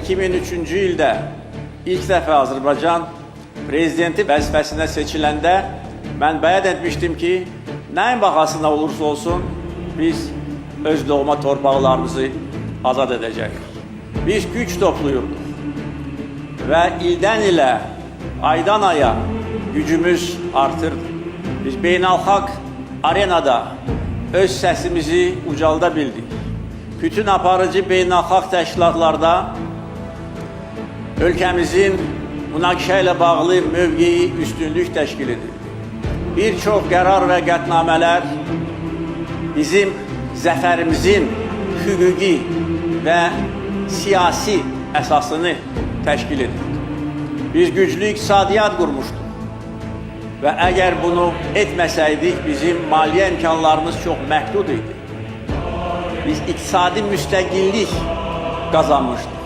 2003-cü ildə ilk dəfə Azərbaycan prezidenti vəzifəsinə seçiləndə mən bəyan etmişdim ki, nəyin bahasına olursa olsun biz öz doğma torpaqlarımızı azad edəcəyik. Biz güc topluyurduq və ildən ilə, aydan aya gücümüz artırdı. Biz beynəlxalq arenada öz səsimizi ucalda bildik. Bütün aparıcı beynəlxalq təşkilatlarda ölkəmizin münaqişə ilə bağlı mövqeyi üstünlük təşkil edir. Bir çox qərar və qətnamələr bizim zəfərimizin hüquqi və siyasi əsasını təşkil edir. Biz güclü iqtisadiyyat qurmuşduq və əgər bunu etməsəydik, bizim maliyyə imkanlarımız çox məhdud idi. Biz iqtisadi müstəqillik qazanmışdıq.